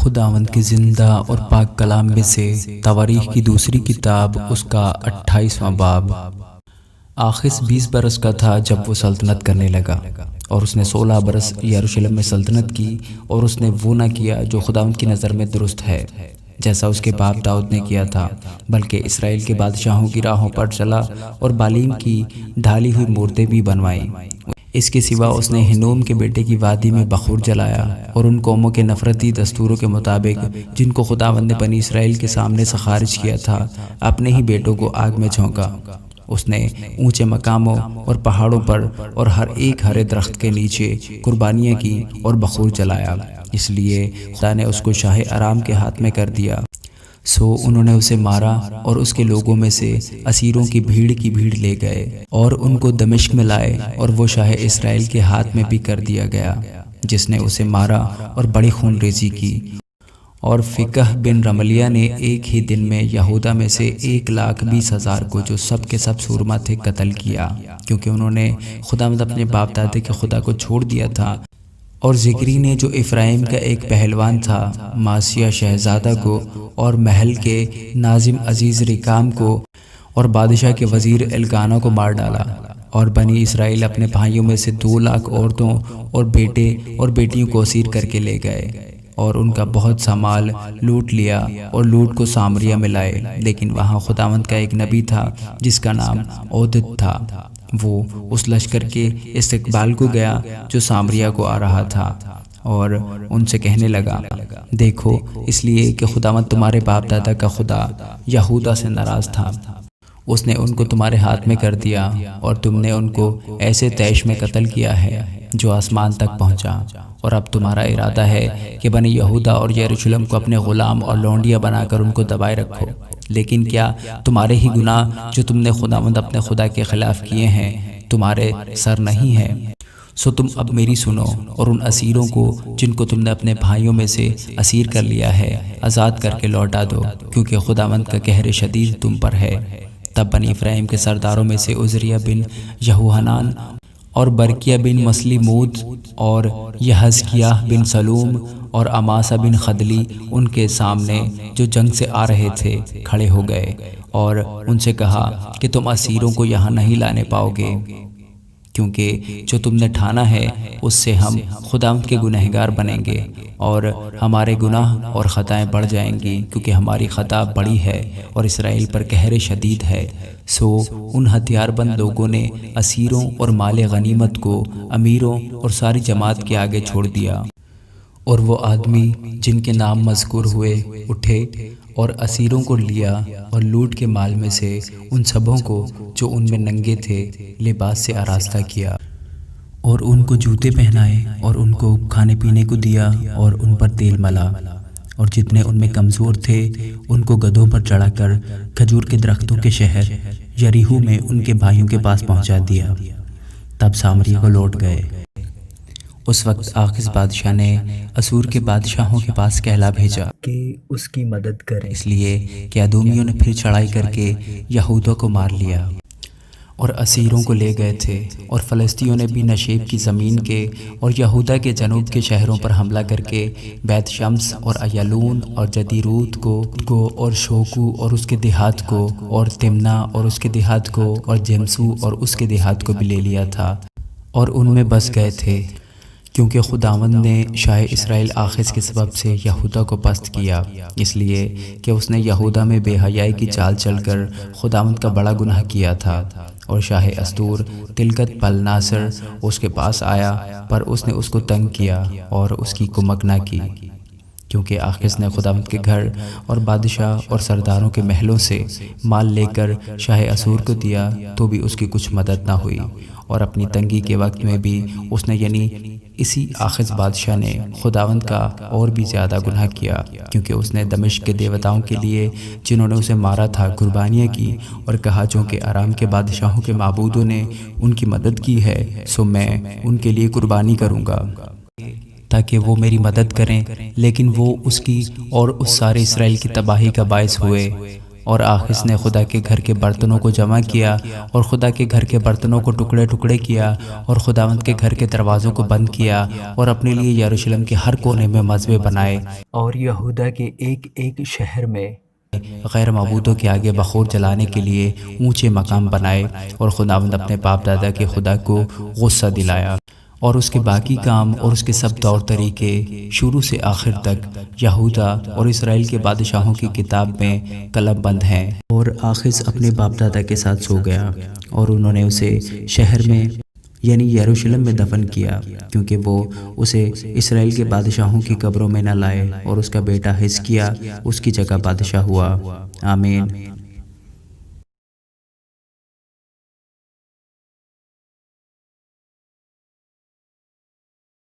خداوند کی زندہ اور پاک کلام میں سے تواریخ کی دوسری کتاب اس کا 28واں باب۔ آخس 20 برس کا تھا جب وہ سلطنت کرنے لگا، اور اس نے 16 برس یروشلم میں سلطنت کی، اور اس نے وہ نہ کیا جو خداوند کی نظر میں درست ہے، جیسا اس کے باپ داؤد نے کیا تھا، بلکہ اسرائیل کے بادشاہوں کی راہوں پر چلا اور بالیم کی ڈھالی ہوئی مورتیں بھی بنوائیں۔ اس کے سوا اس نے ہنوم کے بیٹے کی وادی میں بخور جلایا، اور ان قوموں کے نفرتی دستوروں کے مطابق جن کو خداوند نے بنی اسرائیل کے سامنے سے خارج کیا تھا، اپنے ہی بیٹوں کو آگ میں جھونکا۔ اس نے اونچے مقاموں اور پہاڑوں پر اور ہر ایک ہرے درخت کے نیچے قربانیاں کی اور بخور جلایا، اس لیے خدا نے اس کو شاہ ارام کے ہاتھ میں کر دیا۔ سو انہوں نے اسے مارا، اور اس کے لوگوں میں سے اسیروں کی بھیڑ لے گئے اور ان کو دمشق میں لائے، اور وہ شاہ اسرائیل کے ہاتھ میں بھی کر دیا گیا، جس نے اسے مارا اور بڑی خون ریزی کی۔ اور فقہ بن رملیہ نے ایک ہی دن میں یہودا میں سے 1,20,000 کو، جو سب کے سب سورما تھے، قتل کیا، کیونکہ انہوں نے خداوند اپنے باپ دادے کے خدا کو چھوڑ دیا تھا۔ اور ذکری نے، جو افرایم کا ایک پہلوان تھا، ماسیہ شہزادہ کو، اور محل کے ناظم عزیز ریکام کو، اور بادشاہ کے وزیر القانا کو مار ڈالا۔ اور بنی اسرائیل اپنے بھائیوں میں سے 2,00,000 عورتوں اور بیٹے اور بیٹیوں کو اسیر کر کے لے گئے، اور ان کا بہت سا مال لوٹ لیا، اور لوٹ کو سامریا میں لائے۔ لیکن وہاں خداوند کا ایک نبی تھا جس کا نام عودد تھا، وہ اس لشکر کے استقبال کو گیا جو سامریا کو آ رہا تھا، اور ان سے کہنے لگا، دیکھو، اس لیے کہ خداوند تمہارے باپ دادا کا خدا یہودا سے ناراض تھا، اس نے ان کو تمہارے ہاتھ میں کر دیا، اور تم نے ان کو ایسے طیش میں قتل کیا ہے جو آسمان تک پہنچا۔ اور اب تمہارا ارادہ ہے کہ بنی یہودا اور یروشلم کو اپنے غلام اور لونڈیاں بنا کر ان کو دبائے رکھو، لیکن کیا تمہارے ہی گناہ جو تم نے خداوند اپنے خدا کے خلاف کیے ہیں تمہارے سر نہیں ہیں؟ سو تم اب میری سنو، اور ان اسیروں کو جن کو تم نے اپنے بھائیوں میں سے اسیر کر لیا ہے آزاد کر کے لوٹا دو، کیونکہ خداوند کا قہر شدید تم پر ہے۔ تب بنی افرایم کے سرداروں میں سے عزریہ بن یہوحنان اور برکیہ بن مسلیمود اور یحزقیاہ بن سلوم اور اماسا بن خدلی ان کے سامنے جو جنگ سے آ رہے تھے کھڑے ہو گئے، اور ان سے کہا کہ تم اسیروں کو یہاں نہیں لانے پاؤ گے، کیونکہ جو تم نے ٹھانا ہے اس سے ہم خداوند کے گنہگار بنیں گے، اور ہمارے گناہ اور خطائیں بڑھ جائیں گی، کیونکہ ہماری خطا بڑی ہے اور اسرائیل پر قہر شدید ہے۔ سو ان ہتھیار بند لوگوں نے اسیروں اور مال غنیمت کو امیروں اور ساری جماعت کے آگے چھوڑ دیا، اور وہ آدمی جن کے نام مذکور ہوئے اٹھے اور اسیروں کو لیا، اور لوٹ کے مال میں سے ان سبوں کو جو ان میں ننگے تھے لباس سے آراستہ کیا، اور ان کو جوتے پہنائے، اور ان کو کھانے پینے کو دیا، اور ان پر تیل ملا، اور جتنے ان میں کمزور تھے ان کو گدھوں پر چڑھا کر کھجور کے درختوں کے شہر یریحو میں ان کے بھائیوں کے پاس پہنچا دیا۔ تب سامری کو لوٹ گئے۔ اس وقت آخز بادشاہ نے اسور کے بادشاہوں کے پاس کہلا بھیجا کہ اس کی مدد کریں، اس لیے کہ ادومیوں نے پھر چڑھائی کر کے یہودا کو مار لیا اور اسیروں کو لے گئے تھے، اور فلسطینیوں نے بھی نشیب کی زمین کے اور یہودا کے جنوب کے شہروں پر حملہ کر کے بیت شمس اور ایالون اور جدیروت کو اور شوکو اور اس کے دیہات کو، اور تمنا اور اس کے دیہات کو، اور جمسو اور اس کے دیہات کو بھی لے لیا تھا، اور ان میں بس گئے تھے، کیونکہ خداوند نے شاہ اسرائیل آخز کے سبب سے یہودا کو پست کیا، اس لیے کہ اس نے یہودا میں بے حیائی کی چال چل کر خداوند کا بڑا گناہ کیا تھا۔ اور شاہ استور تلگت پلناصر اس کے پاس آیا، پر اس نے اس کو تنگ کیا اور اس کی کمک نہ کی، کیونکہ آخز نے خداوند کے گھر اور بادشاہ اور سرداروں کے محلوں سے مال لے کر شاہ اسور کو دیا، تو بھی اس کی کچھ مدد نہ ہوئی۔ اور اپنی تنگی کے وقت میں بھی اس نے، یعنی اسی آخز بادشاہ نے، خداوند کا اور بھی زیادہ گناہ کیا، کیونکہ اس نے دمشق کے دیوتاؤں کے لیے جنہوں نے اسے مارا تھا قربانیاں کی، اور کہا چونکہ ارام کے بادشاہوں کے معبودوں نے ان کی مدد کی ہے، سو میں ان کے لیے قربانی کروں گا تاکہ وہ میری مدد کریں، لیکن وہ اس کی اور اس سارے اسرائیل کی تباہی کا باعث ہوئے۔ اور آخذ نے خدا کے گھر کے برتنوں کو جمع کیا اور خدا کے گھر کے برتنوں کو ٹکڑے ٹکڑے کیا اور خداوند کے گھر کے دروازوں کو بند کیا اور اپنے لیے یروشلم کے ہر کونے میں مذبے بنائے اور یہودا کے ایک ایک شہر میں غیر معبودوں کے آگے بخور جلانے کے لیے اونچے مقام بنائے، اور خداوند اپنے باپ دادا کے خدا کو غصہ دلایا، اور اس کے باقی کام اور اس کے سب طور طریقے شروع سے آخر تک یہودا اور اسرائیل کے بادشاہوں کی کتاب میں قلم بند ہیں۔ اور آخذ اپنے باپ دادا کے ساتھ سو گیا، اور انہوں نے اسے شہر میں یعنی یروشلم میں دفن کیا، کیونکہ وہ اسے اسرائیل کے بادشاہوں کی قبروں میں نہ لائے، اور اس کا بیٹا حزقیہ اس کی جگہ بادشاہ ہوا۔ آمین۔